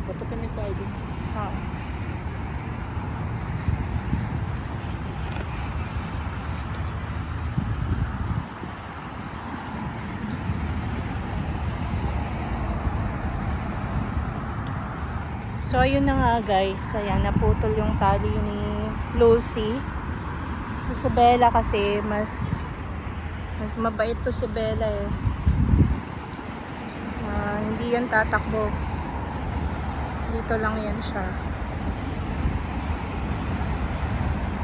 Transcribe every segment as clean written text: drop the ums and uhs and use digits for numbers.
Dapat kami tayo din. Oo. So, ayun na nga guys. Ayan, naputol yung tali ni Lucy. So, si Bella kasi, mas mabait to si Bella eh. Hindi yan tatakbo. Dito lang yan siya.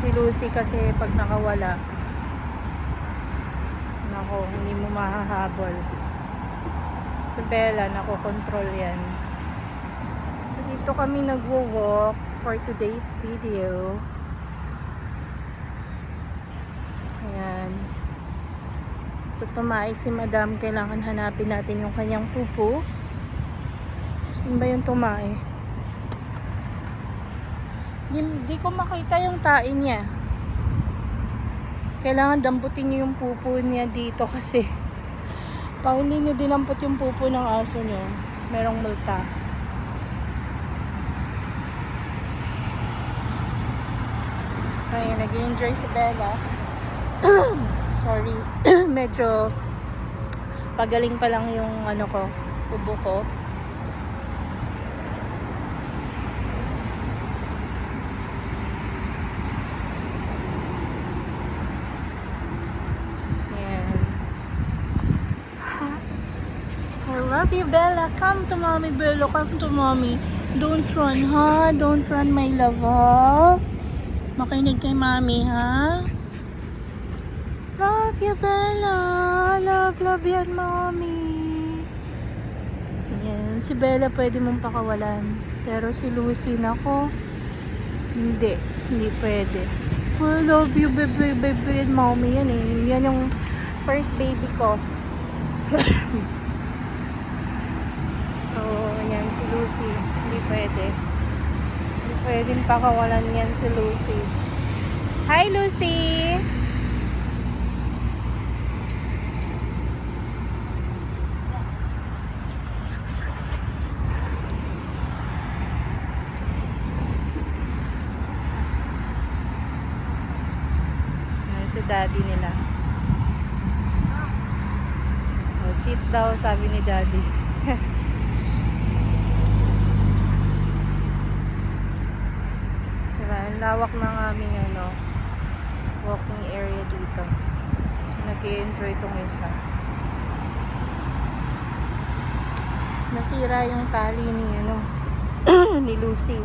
Si Lucy kasi, pag nakawala, nako, hindi mo mahahabol. Si Bella, nakokontrol yan. So, dito kami nagwo-walk for today's video. Ayan. So, tumae si Madam. Kailangan hanapin natin yung kanyang pupo. Saan ba yung tumae? Di ko makita yung tae niya. Kailangan damputin niyo yung pupo niya dito kasi pag hindi niyo dinampot yung pupo ng aso niyo, merong multa. Kaya nag-enjoy si Bella. Sorry. Medyo pagaling pa lang yung ano ko, ubo ko. Ayan. I love you, Bella. Come to mommy, Bella. Come to mommy. Don't run, ha? Don't run, my love, ha? Makinig kay mommy, ha? Love you, Bella. Love yan, mommy. Yan. Si Bella pwede mong pakawalan. Pero si Lucy, nako, hindi. Hindi pwede. I love you, baby, and mommy. Yan eh. Yan yung first baby ko. So, yan si Lucy. Hindi pwede. Hindi pwedeng pakawalan yan si Lucy. Hi, Lucy! Si daddy nila. Sit daw, sabi ni daddy. Diba, ang lawak ng aming walking area dito. So, nag-i-enjoy itong isa. Nasira yung tali ni ni Lucy.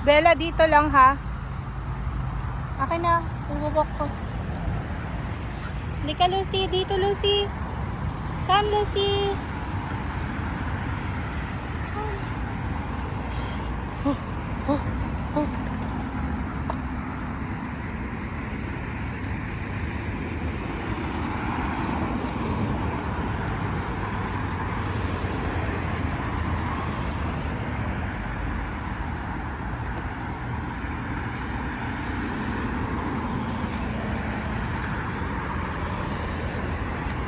Bella, dito lang ha. Akin na. Ibubok ko. Halika, Lucy. Dito, Lucy. Come, Lucy. Oh, oh, oh.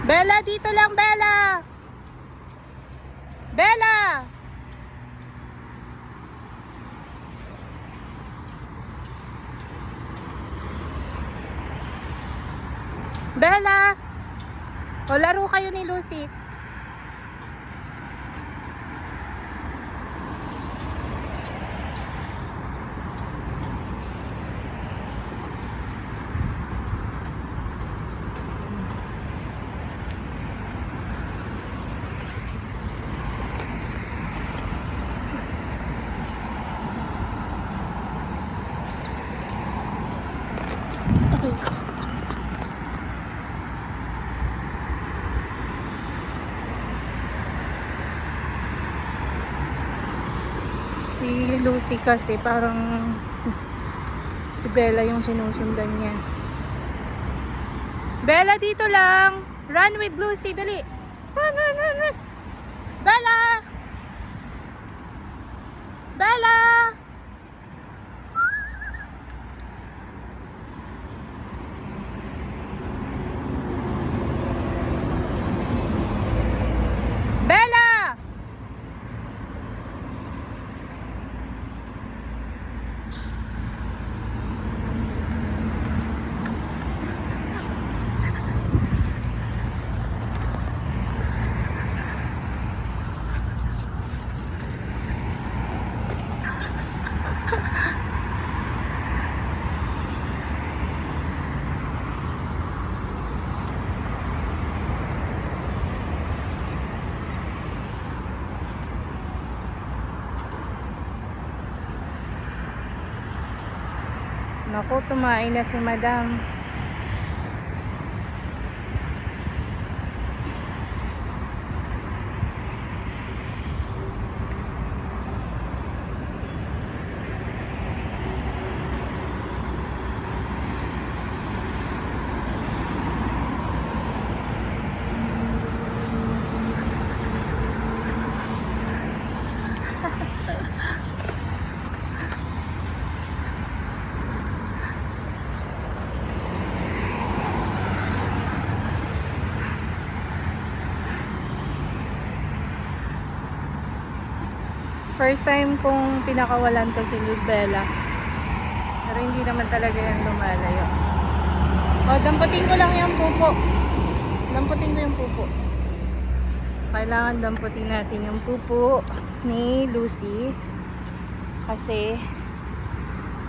Bella, dito lang, Bella! Bella! Bella! O, laro kayo ni Lucy. Okay ko. Si Lucy kasi parang si Bella yung sinusundan niya. Bella, dito lang. Run with Lucy, dali. Run, run, run, run. Bella! Naku, tumain na si Madam. First time kong pinakawalan to si Bella. Pero hindi naman talaga yan lumalayo. O, damputin ko lang yung pupo. Damputin ko yung pupo. Kailangan damputin natin yung pupo ni Lucy. Kasi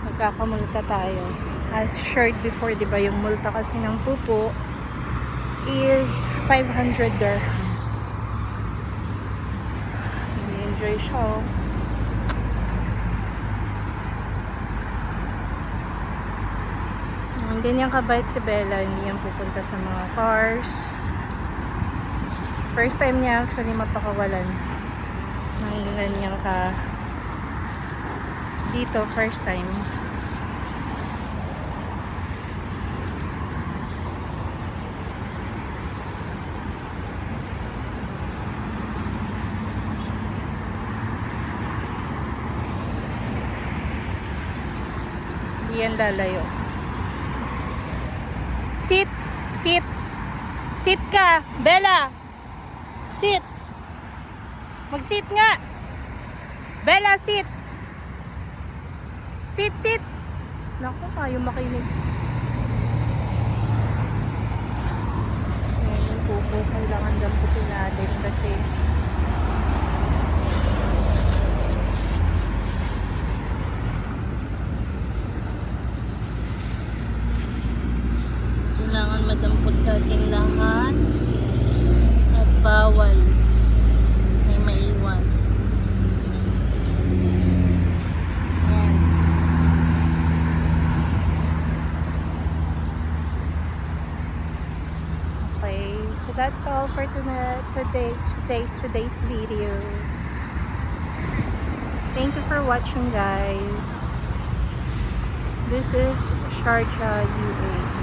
magkakamulta tayo. As shared before, di ba, yung multa kasi ng pupo is 500 dirhams. Enjoy siya, oh. Hindi niyan kabait si Bella, hindi yan pupunta sa mga cars. First time niya actually mapakawalan. Nangilan niya ka dito, first time. Hindi yan lalayo. Sit! Sit! Sit ka! Bella! Sit! Mag-sit nga! Bella, sit! Sit, sit! Naku, kayo makinig. Ayan yung pupo. Kailangan damputin natin kasi kailangan madampot natin lahat at bawal may maiwan. Ayan. Okay, so that's all for today's video. Thank you for watching, guys. This is Sharjah, UAE.